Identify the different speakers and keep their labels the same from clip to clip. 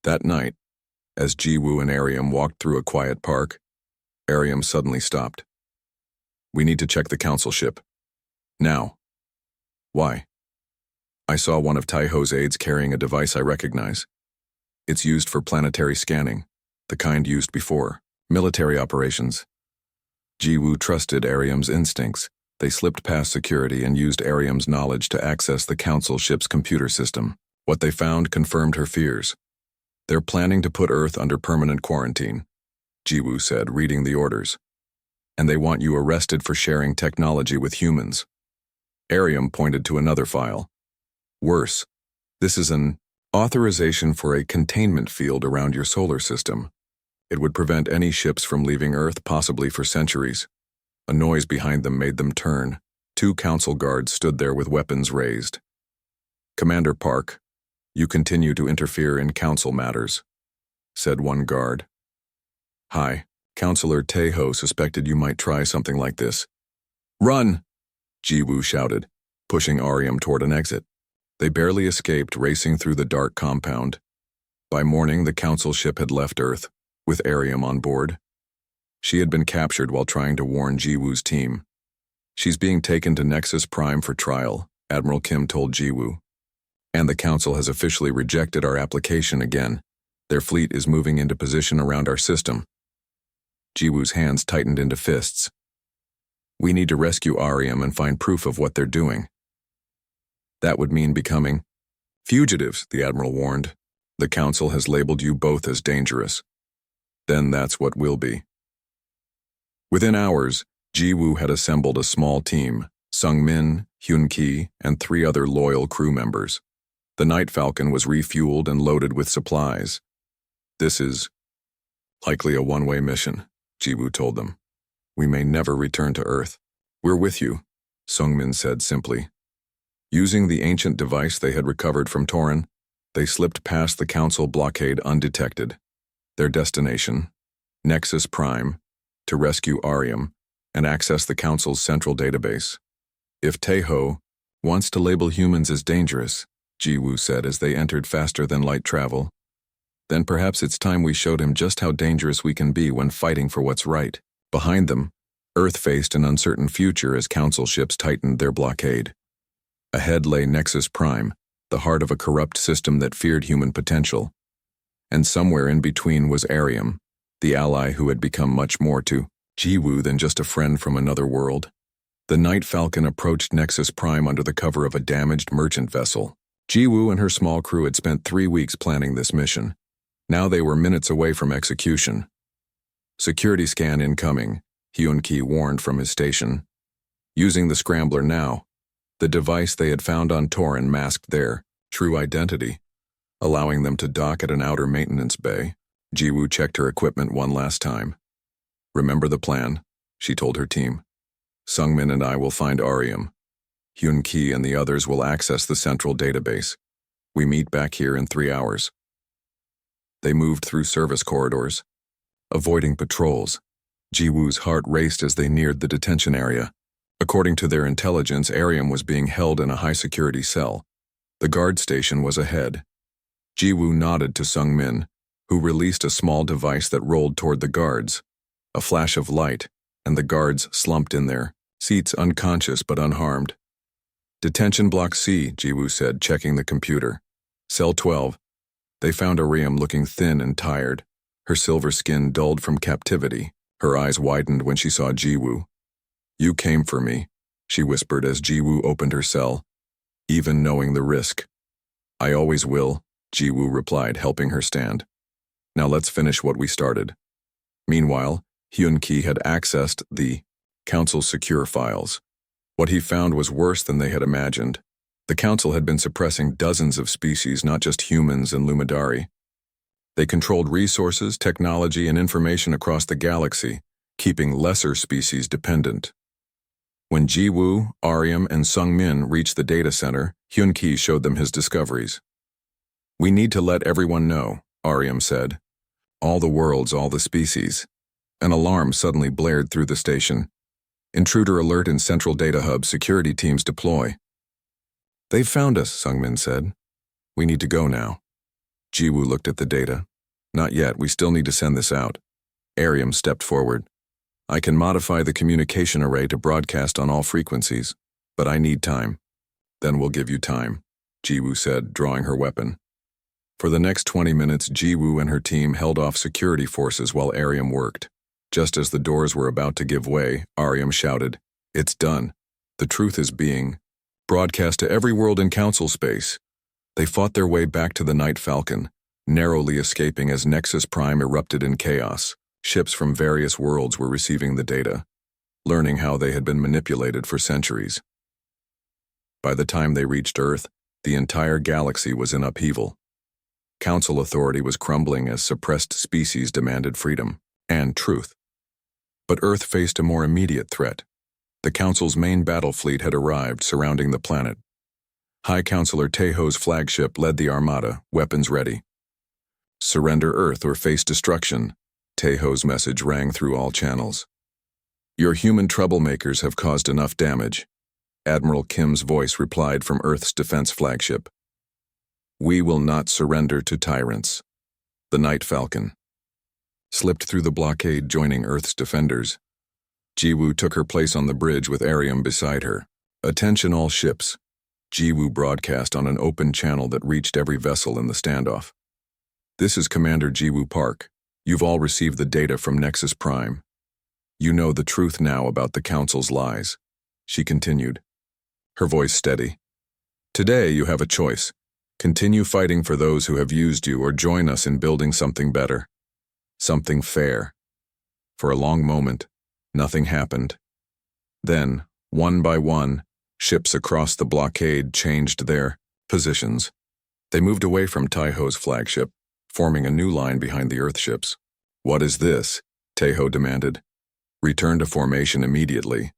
Speaker 1: That night, as Jiwoo and Ariam walked through a quiet park, Ariam suddenly stopped. "We need to check the council ship. Now." "Why?" "I saw one of Taiho's aides carrying a device I recognize. It's used for planetary scanning, the kind used before military operations." Jiwoo trusted Ariam's instincts. They slipped past security and used Ariam's knowledge to access the council ship's computer system. What they found confirmed her fears. "They're planning to put Earth under permanent quarantine," Jiwoo said, reading the orders. "And they want you arrested for sharing technology with humans." Ariam pointed to another file. "Worse, this is an authorization for a containment field around your solar system. It would prevent any ships from leaving Earth, possibly for centuries." A noise behind them made them turn. 2 council guards stood there with weapons raised. "Commander Park, you continue to interfere in council matters," said one guard. "Hi, Councillor Taiho suspected you might try something like this." "Run!" Jiwoo shouted, pushing Ariam toward an exit. They barely escaped, racing through the dark compound. By morning, the council ship had left Earth, with Ariam on board. She had been captured while trying to warn Jiwoo's team. "She's being taken to Nexus Prime for trial," Admiral Kim told Jiwoo. "And the council has officially rejected our application again. Their fleet is moving into position around our system." Jiwoo's hands tightened into fists. "We need to rescue Ariam and find proof of what they're doing." "That would mean becoming fugitives," the Admiral warned. "The council has labeled you both as dangerous. Then that's what we'll be." Within hours, Jiwoo had assembled a small team: Sungmin, Hyun-ki, and 3 other loyal crew members. The Night Falcon was refueled and loaded with supplies. "This is likely a one-way mission," Jiwoo told them. "We may never return to Earth." "We're with you," Sungmin said simply. Using the ancient device they had recovered from Torin, they slipped past the council blockade undetected. Their destination, Nexus Prime, to rescue Ariam and access the council's central database. "If Taiho wants to label humans as dangerous," Jiwoo said as they entered faster-than-light travel, "then perhaps it's time we showed him just how dangerous we can be when fighting for what's right." Behind them, Earth faced an uncertain future as council ships tightened their blockade. Ahead lay Nexus Prime, the heart of a corrupt system that feared human potential. And somewhere in between was Ariam, the ally who had become much more to Jiwoo than just a friend from another world. The Night Falcon approached Nexus Prime under the cover of a damaged merchant vessel. Jiwoo and her small crew had spent 3 weeks planning this mission. Now they were minutes away from execution. "Security scan incoming," Hyun-ki warned from his station. Using the scrambler now, the device they had found on Torin masked their true identity, allowing them to dock at an outer maintenance bay. Jiwoo checked her equipment one last time. "Remember the plan," she told her team. "Sungmin and I will find Ariam. Hyun-ki and the others will access the central database. We meet back here in 3 hours." They moved through service corridors, avoiding patrols. Jiwoo's heart raced as they neared the detention area. According to their intelligence, Ariam was being held in a high-security cell. The guard station was ahead. Jiwoo nodded to Sungmin, who released a small device that rolled toward the guards. A flash of light, and the guards slumped in their seats, unconscious but unharmed. "Detention Block C," Jiwoo said, checking the computer. "Cell 12. They found Ariam looking thin and tired. Her silver skin dulled from captivity. Her eyes widened when she saw Jiwoo. "You came for me," she whispered as Jiwoo opened her cell, "even knowing the risk." "I always will," Jiwoo replied, helping her stand. "Now let's finish what we started." Meanwhile, Hyun-ki had accessed the Council's secure files. What he found was worse than they had imagined. The Council had been suppressing dozens of species, not just humans and Lumidari. They controlled resources, technology, and information across the galaxy, keeping lesser species dependent. When Jiwoo, Ariam, and Sungmin reached the data center, Hyun-ki showed them his discoveries. "We need to let everyone know," Ariam said. "All the worlds, all the species." An alarm suddenly blared through the station. "Intruder alert in central data hub, security teams deploy." "They've found us," Sungmin said. "We need to go now." Jiwoo looked at the data. Not yet, we still need to send this out. Ariam stepped forward. I can modify the communication array to broadcast on all frequencies, but I need time. Then we'll give you time, Jiwoo said, drawing her weapon. For the next 20 minutes, Jiwoo and her team held off security forces while Ariam worked. Just as the doors were about to give way, Ariam shouted, "It's done. The truth is being broadcast to every world in council space." They fought their way back to the Night Falcon, narrowly escaping as Nexus Prime erupted in chaos. Ships from various worlds were receiving the data, learning how they had been manipulated for centuries. By the time they reached Earth, the entire galaxy was in upheaval. Council authority was crumbling as suppressed species demanded freedom and truth. But Earth faced a more immediate threat. The Council's main battle fleet had arrived, surrounding the planet. High Counselor Taeho's flagship led the armada, weapons ready. "Surrender Earth or face destruction," Taeho's message rang through all channels. "Your human troublemakers have caused enough damage," Admiral Kim's voice replied from Earth's defense flagship. "We will not surrender to tyrants." The Night Falcon slipped through the blockade, joining Earth's defenders. Jiwoo took her place on the bridge with Ariam beside her. "Attention all ships." Jiwoo broadcast on an open channel that reached every vessel in the standoff. "This is Commander Jiwoo Park. You've all received the data from Nexus Prime. You know the truth now about the Council's lies," she continued, her voice steady. "Today you have a choice. Continue fighting for those who have used you, or join us in building something better. Something fair." For a long moment, nothing happened. Then, one by one, ships across the blockade changed their positions. They moved away from Taeho's flagship, forming a new line behind the Earth ships. "What is this?" Taeho demanded. "Return to formation immediately."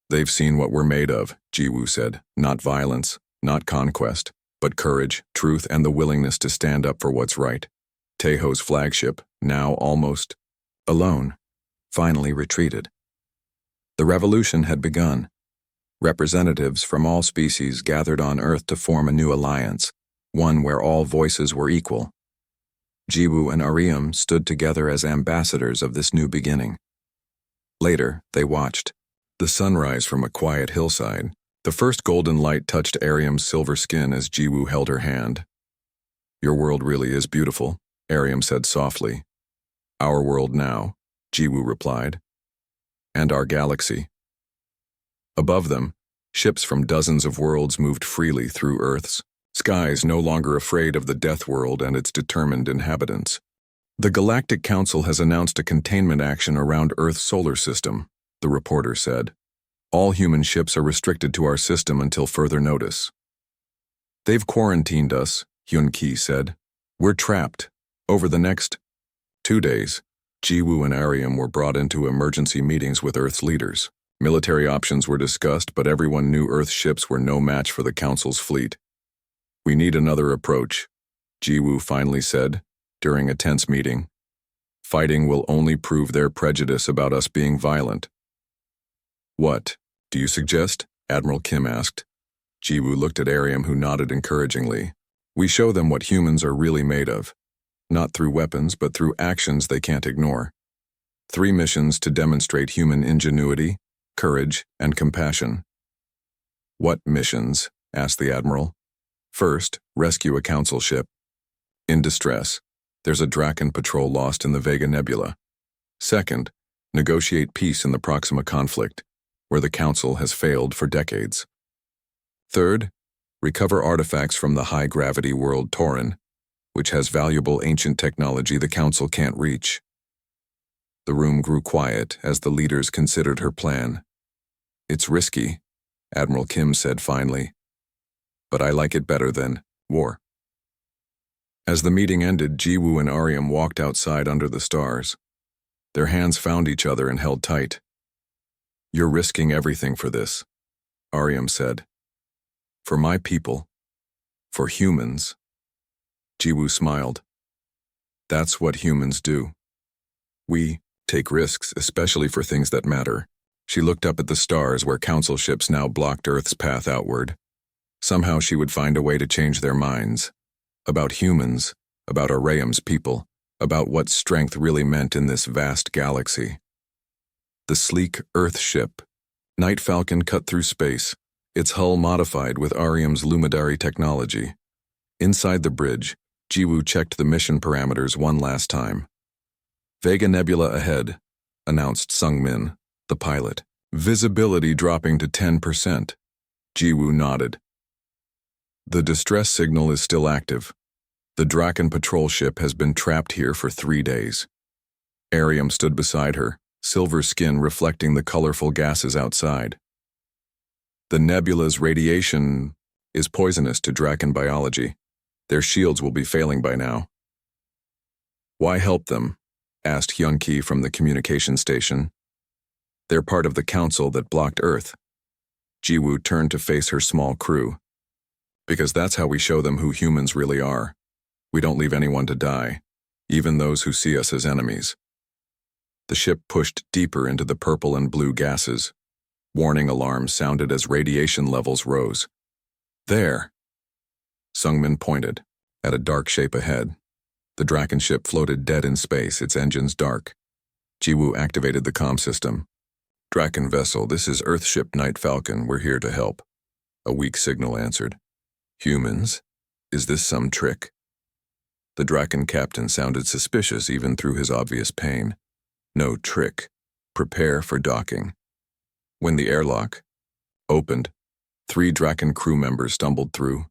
Speaker 1: "They've seen what we're made of," Jiwoo said. "Not violence, not conquest, but courage, truth, and the willingness to stand up for what's right." Taeho's flagship, now almost alone, finally retreated. The revolution had begun. Representatives from all species gathered on Earth to form a new alliance, one where all voices were equal. Jiwoo and Ariam stood together as ambassadors of this new beginning. Later, they watched the sunrise from a quiet hillside. The first golden light touched Ariam's silver skin as Jiwoo held her hand. "Your world really is beautiful," Ariam said softly. "Our world now," Jiwoo replied. "And our galaxy." Above them, ships from dozens of worlds moved freely through Earth's skies, no longer afraid of the Death World and its determined inhabitants. "The Galactic Council has announced a containment action around Earth's solar system," the reporter said. "All human ships are restricted to our system until further notice." "They've quarantined us," Hyun-Ki said. "We're trapped. Over the next 2 days, Jiwoo and Ariam were brought into emergency meetings with Earth's leaders. Military options were discussed, but everyone knew Earth's ships were no match for the Council's fleet. "We need another approach," Jiwoo finally said, during a tense meeting. "Fighting will only prove their prejudice about us being violent." "What do you suggest?" Admiral Kim asked. Jiwoo looked at Ariam, who nodded encouragingly. "We show them what humans are really made of. Not through weapons, but through actions they can't ignore. 3 missions to demonstrate human ingenuity, courage, and compassion." "What missions?" asked the Admiral. "First, rescue a Council ship in distress. There's a Draken patrol lost in the Vega Nebula. Second, negotiate peace in the Proxima conflict, where the Council has failed for decades. Third, recover artifacts from the high-gravity world Tauren, which has valuable ancient technology the Council can't reach." The room grew quiet as the leaders considered her plan. "It's risky," Admiral Kim said finally, "but I like it better than war." As the meeting ended, Jiwoo and Ariam walked outside under the stars. Their hands found each other and held tight. "You're risking everything for this," Ariam said. "For my people. For humans." Jiwoo smiled. "That's what humans do. We take risks, especially for things that matter." She looked up at the stars where Council ships now blocked Earth's path outward. Somehow she would find a way to change their minds. About humans, about Ariam's people, about what strength really meant in this vast galaxy. The sleek Earth ship, Night Falcon, cut through space, its hull modified with Ariam's Lumidari technology. Inside the bridge, Jiwoo checked the mission parameters one last time. Vega Nebula ahead, announced Sungmin, the pilot. Visibility dropping to 10%. Jiwoo nodded. The distress signal is still active. The Draken patrol ship has been trapped here for 3 days. Ariam stood beside her, silver skin reflecting the colorful gases outside. The nebula's radiation is poisonous to Draken biology. Their shields will be failing by now. Why help them? Asked Hyun-ki from the communication station. They're part of the council that blocked Earth. Jiwoo turned to face her small crew. Because that's how we show them who humans really are. We don't leave anyone to die, even those who see us as enemies. The ship pushed deeper into the purple and blue gases. Warning alarms sounded as radiation levels rose. There! Sungmin pointed, at a dark shape ahead. The Draken ship floated dead in space, its engines dark. Jiwoo activated the comm system. Draken vessel, this is Earthship Night Falcon, we're here to help. A weak signal answered. Humans? Is this some trick? The Draken captain sounded suspicious even through his obvious pain. No trick. Prepare for docking. When the airlock opened, 3 Draken crew members stumbled through.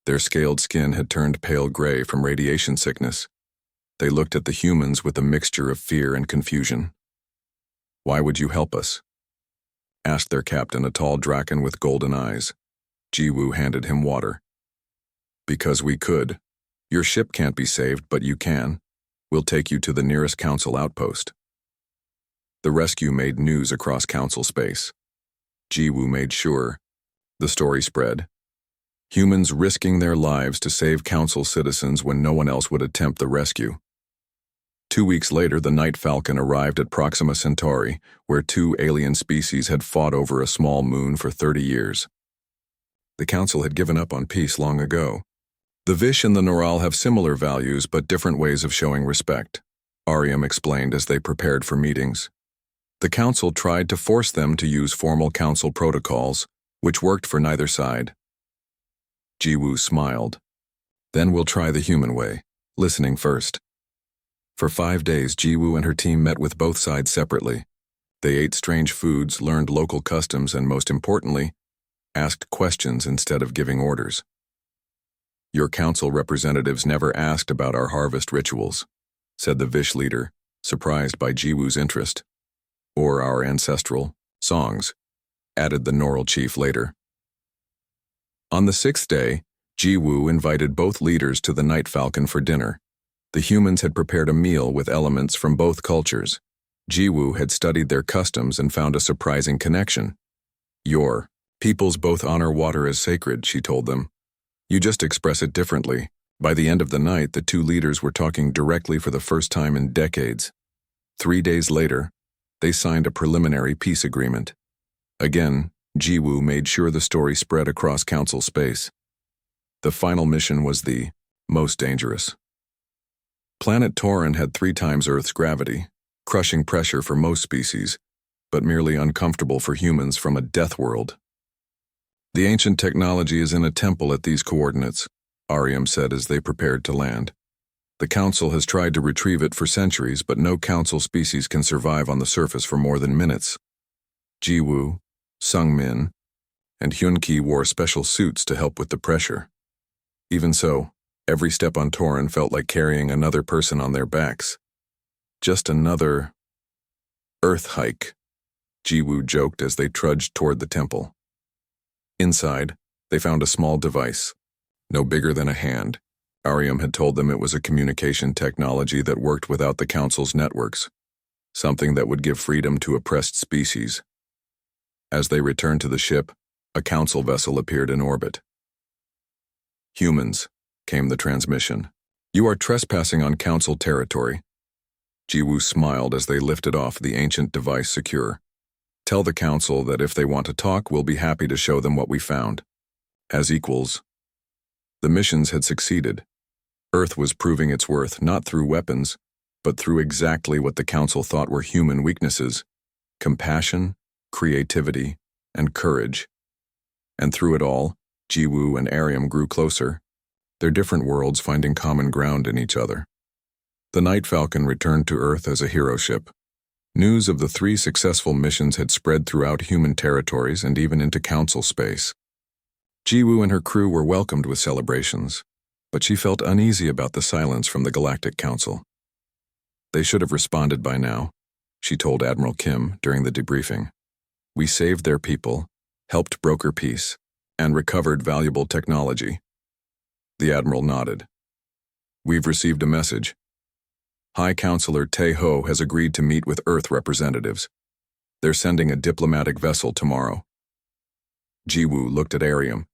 Speaker 1: Their scaled skin had turned pale gray from radiation sickness. They looked at the humans with a mixture of fear and confusion. Why would you help us? Asked their captain, a tall Draken with golden eyes. Jiwoo handed him water. Because we could. Your ship can't be saved, but you can. We'll take you to the nearest council outpost. The rescue made news across council space. Jiwoo made sure. The story spread. Humans risking their lives to save council citizens when no one else would attempt the rescue. 2 weeks later, the Night Falcon arrived at Proxima Centauri, where 2 alien species had fought over a small moon for 30 years. The council had given up on peace long ago. The Vish and the Noral have similar values but different ways of showing respect, Ariam explained as they prepared for meetings. The council tried to force them to use formal council protocols, which worked for neither side. Jiwoo smiled. Then we'll try the human way, listening first. For 5 days, Jiwoo and her team met with both sides separately. They ate strange foods, learned local customs, and most importantly, asked questions instead of giving orders. Your council representatives never asked about our harvest rituals, said the Vish leader, surprised by Jiwoo's interest. Or our ancestral songs, added the Noral chief later. On the 6th day, Jiwoo invited both leaders to the Night Falcon for dinner. The humans had prepared a meal with elements from both cultures. Jiwoo had studied their customs and found a surprising connection. Your peoples both honor water as sacred, she told them. You just express it differently. By the end of the night, the 2 leaders were talking directly for the first time in decades. 3 days later, they signed a preliminary peace agreement. Again, Jiwoo made sure the story spread across council space. The final mission was the most dangerous. Planet Tauran had 3 times Earth's gravity, crushing pressure for most species, but merely uncomfortable for humans from a death world. The ancient technology is in a temple at these coordinates, Ariam said as they prepared to land. The council has tried to retrieve it for centuries, but no council species can survive on the surface for more than minutes. Jiwoo, Sungmin, and Hyun-ki wore special suits to help with the pressure. Even so, every step on Tauran felt like carrying another person on their backs. Just another Earth hike, Jiwoo joked as they trudged toward the temple. Inside, they found a small device, no bigger than a hand. Ariam had told them it was a communication technology that worked without the council's networks, something that would give freedom to oppressed species. As they returned to the ship, a council vessel appeared in orbit. Humans, came the transmission. You are trespassing on council territory. Jiwoo smiled as they lifted off the ancient device secure. Tell the council that if they want to talk, we'll be happy to show them what we found. As equals. The missions had succeeded. Earth was proving its worth not through weapons, but through exactly what the Council thought were human weaknesses: compassion, creativity, and courage. And through it all, Jiwoo and Ariam grew closer, their different worlds finding common ground in each other. The Night Falcon returned to Earth as a hero ship. News of the 3 successful missions had spread throughout human territories and even into Council space. Jiwoo and her crew were welcomed with celebrations, but she felt uneasy about the silence from the Galactic Council. They should have responded by now, she told Admiral Kim during the debriefing. We saved their people, helped broker peace, and recovered valuable technology. The Admiral nodded. We've received a message. High Counselor Tae-ho has agreed to meet with Earth representatives. They're sending a diplomatic vessel tomorrow. Jiwoo looked at Ariam,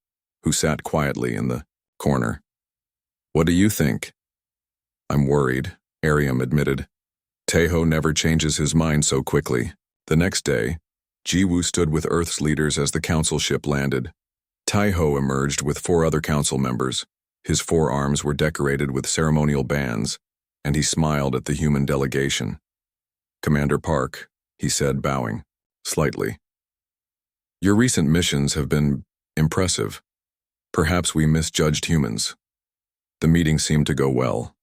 Speaker 1: who sat quietly in the corner. What do you think? I'm worried, Ariam admitted. Tae-ho never changes his mind so quickly. The next day, Jiwoo stood with Earth's leaders as the Council ship landed. Tae-ho emerged with 4 other Council members. His forearms were decorated with ceremonial bands, and he smiled at the human delegation. Commander Park, he said, bowing slightly. Your recent missions have been impressive. Perhaps we misjudged humans. The meeting seemed to go well.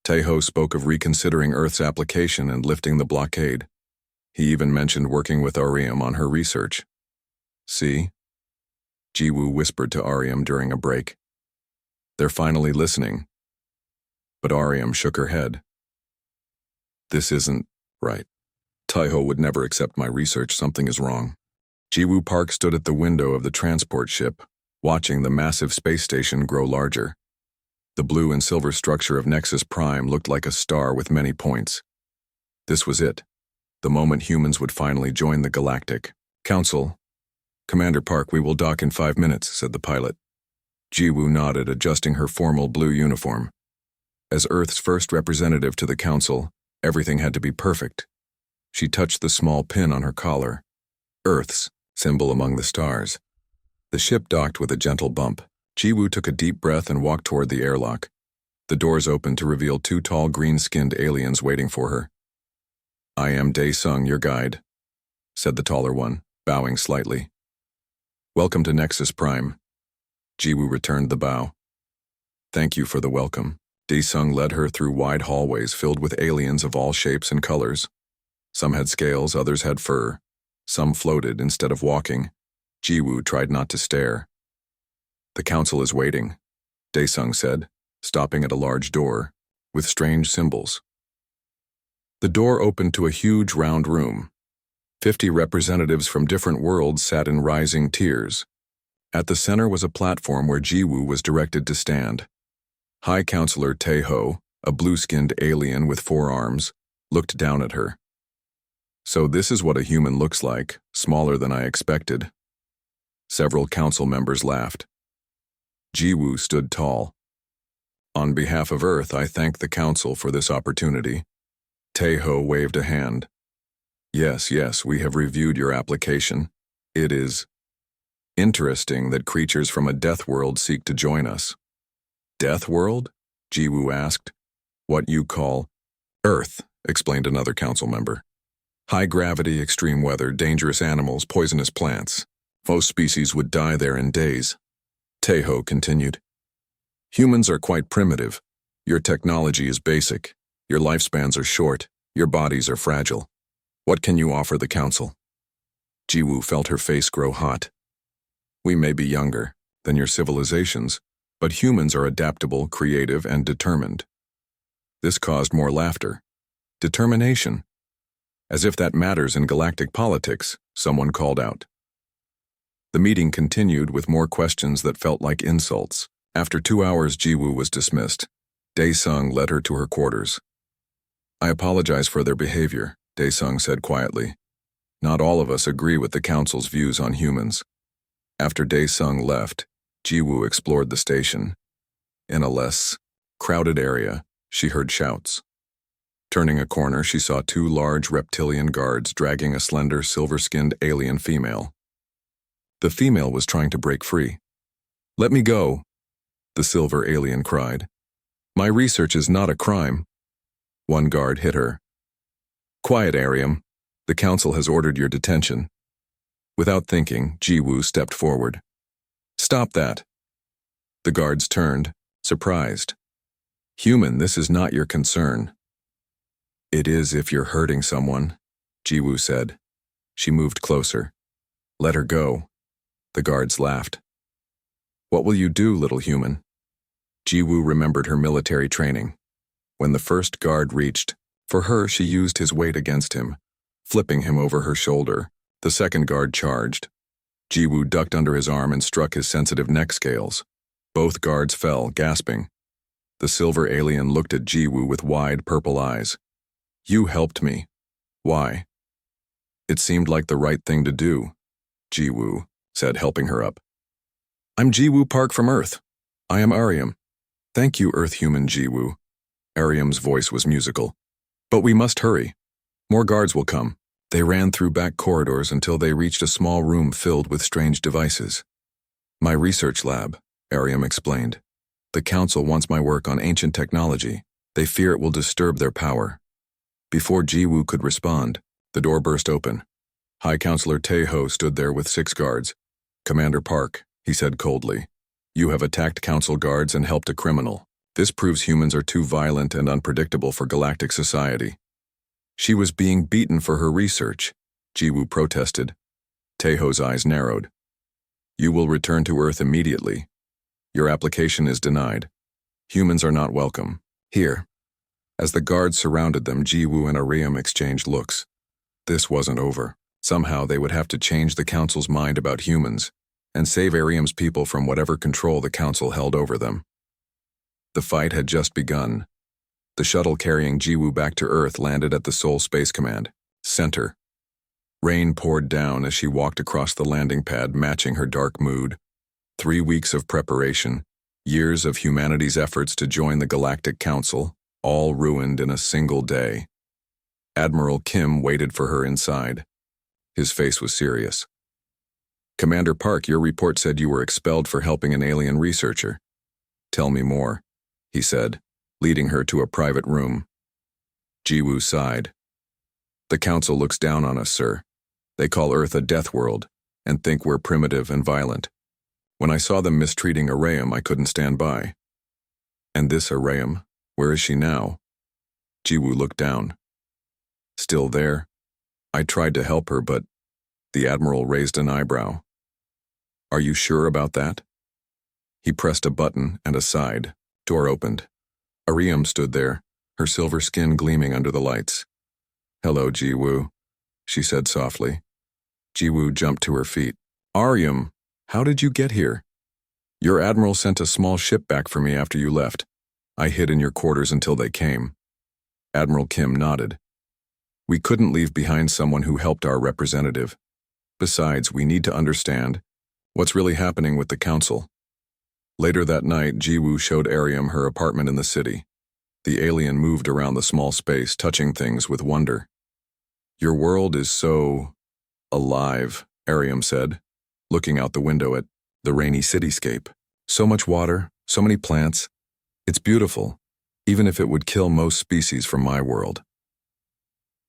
Speaker 1: Tae-ho spoke of reconsidering Earth's application and lifting the blockade. He even mentioned working with Ariam on her research. See? Jiwoo whispered to Ariam during a break. They're finally listening. But Ariam shook her head. This isn't right. Tae-ho would never accept my research. Something is wrong. Jiwoo Park stood at the window of the transport ship, watching the massive space station grow larger. The blue and silver structure of Nexus Prime looked like a star with many points. This was it, the moment humans would finally join the Galactic Council. Commander Park, we will dock in 5 minutes, said the pilot. Jiwoo nodded, adjusting her formal blue uniform. As Earth's first representative to the Council, everything had to be perfect. She touched the small pin on her collar, Earth's symbol among the stars. The ship docked with a gentle bump. Jiwoo took a deep breath and walked toward the airlock. The doors opened to reveal 2 tall green-skinned aliens waiting for her. I am Dae-sung, your guide, said the taller one, bowing slightly. Welcome to Nexus Prime. Jiwoo returned the bow. Thank you for the welcome. Dae-sung led her through wide hallways filled with aliens of all shapes and colors. Some had scales, others had fur. Some floated instead of walking. Jiwoo tried not to stare. The Council is waiting, Dae-sung said, stopping at a large door, with strange symbols. The door opened to a huge round room. 50 representatives from different worlds sat in rising tiers. At the center was a platform where Jiwoo was directed to stand. High Counselor Tae-ho, a blue-skinned alien with 4 arms, looked down at her. So this is what a human looks like, smaller than I expected. Several Council members laughed. Jiwoo stood tall. On behalf of Earth, I thank the Council for this opportunity. Tae-ho waved a hand. Yes, we have reviewed your application. It is interesting that creatures from a death world seek to join us. Death world? Jiwoo asked. What you call Earth, explained another Council member. High gravity, extreme weather, dangerous animals, poisonous plants. Most species would die there in days. Tae-ho continued. Humans are quite primitive. Your technology is basic. Your lifespans are short. Your bodies are fragile. What can you offer the Council? Jiwoo felt her face grow hot. We may be younger than your civilizations, but humans are adaptable, creative, and determined. This caused more laughter. Determination. As if that matters in galactic politics, someone called out. The meeting continued with more questions that felt like insults. After 2 hours, Jiwoo was dismissed. Dae-sung led her to her quarters. I apologize for their behavior, Dae-sung said quietly. Not all of us agree with the Council's views on humans. After Dae-sung left, Jiwoo explored the station. In a less crowded area, she heard shouts. Turning a corner, she saw 2 large reptilian guards dragging a slender, silver-skinned alien female. The female was trying to break free. Let me go, the silver alien cried. My research is not a crime. One guard hit her. Quiet, Ariam. The council has ordered your detention. Without thinking, Jiwoo stepped forward. Stop that. The guards turned, surprised. Human, this is not your concern. It is if you're hurting someone, Jiwoo said. She moved closer. Let her go. The guards laughed. What will you do, little human? Jiwoo remembered her military training. When the first guard reached, for her she used his weight against him, flipping him over her shoulder. The second guard charged. Jiwoo ducked under his arm and struck his sensitive neck scales. Both guards fell, gasping. The silver alien looked at Jiwoo with wide purple eyes. You helped me. Why? It seemed like the right thing to do, Jiwoo said, helping her up. I'm Jiwoo Park from Earth. I am Ariam. Thank you, Earth human Jiwoo. Ariam's voice was musical. But we must hurry. More guards will come. They ran through back corridors until they reached a small room filled with strange devices. My research lab, Ariam explained. The council wants my work on ancient technology. They fear it will disturb their power. Before Jiwoo could respond, the door burst open. High Counselor Taeho stood there with 6 guards. Commander Park, he said coldly, you have attacked council guards and helped a criminal. This proves humans are too violent and unpredictable for galactic society. She was being beaten for her research, Jiwoo protested. Taeho's eyes narrowed. You will return to Earth immediately. Your application is denied. Humans are not welcome. Here. As the guards surrounded them, Jiwoo and Ariam exchanged looks. This wasn't over. Somehow they would have to change the council's mind about humans and save Ariam's people from whatever control the council held over them. The fight had just begun. The shuttle carrying Jiwoo back to Earth landed at the Seoul Space Command, center. Rain poured down as she walked across the landing pad, matching her dark mood. 3 weeks of preparation, years of humanity's efforts to join the Galactic Council, all ruined in a single day. Admiral Kim waited for her inside. His face was serious. Commander Park, your report said you were expelled for helping an alien researcher. Tell me more, he said, leading her to a private room. Jiwoo sighed. The council looks down on us, sir. They call Earth a death world and think we're primitive and violent. When I saw them mistreating Ariam, I couldn't stand by. And this Ariam, where is she now? Jiwoo looked down. Still there? I tried to help her, but the Admiral raised an eyebrow. Are you sure about that? He pressed a button and a side. Door opened. Ariam stood there, her silver skin gleaming under the lights. Hello, Jiwoo, she said softly. Jiwoo jumped to her feet. Ariam, how did you get here? Your admiral sent a small ship back for me after you left. I hid in your quarters until they came. Admiral Kim nodded. We couldn't leave behind someone who helped our representative. Besides, we need to understand what's really happening with the council. Later that night, Jiwoo showed Ariam her apartment in the city. The alien moved around the small space, touching things with wonder. Your world is so alive, Ariam said, looking out the window at the rainy cityscape. So much water, so many plants. It's beautiful, even if it would kill most species from my world.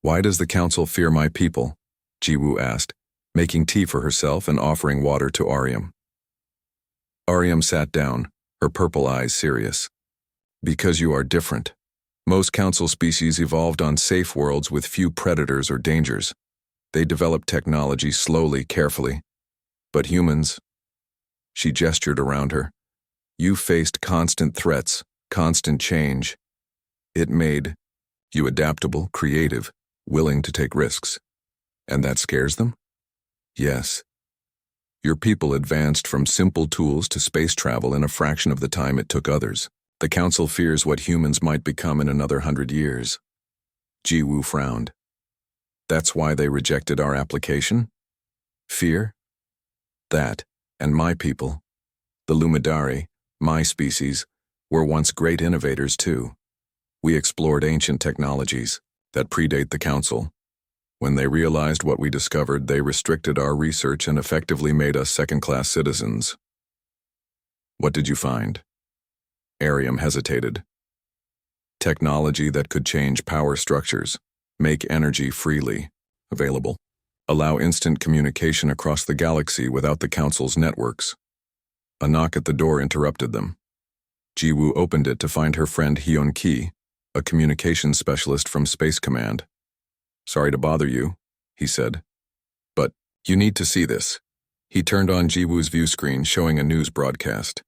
Speaker 1: Why does the council fear my people? Jiwoo asked, making tea for herself and offering water to Ariam. Ariam sat down, her purple eyes serious. Because you are different. Most council species evolved on safe worlds with few predators or dangers. They developed technology slowly, carefully. But humans, she gestured around her, you faced constant threats, constant change. It made you adaptable, creative, willing to take risks. And that scares them? Yes. Your people advanced from simple tools to space travel in a fraction of the time it took others. The council fears what humans might become in another 100 years. Jiwoo frowned. That's why they rejected our application? Fear? That, and my people, the Lumidari, my species, were once great innovators too. We explored ancient technologies that predate the council. When they realized what we discovered, they restricted our research and effectively made us second-class citizens. What did you find? Ariam hesitated. Technology that could change power structures, make energy freely available, allow instant communication across the galaxy without the Council's networks. A knock at the door interrupted them. Jiwoo opened it to find her friend Hyun Ki, a communications specialist from Space Command. "Sorry to bother you," he said. "But you need to see this." He turned on Jiwoo's view screen showing a news broadcast.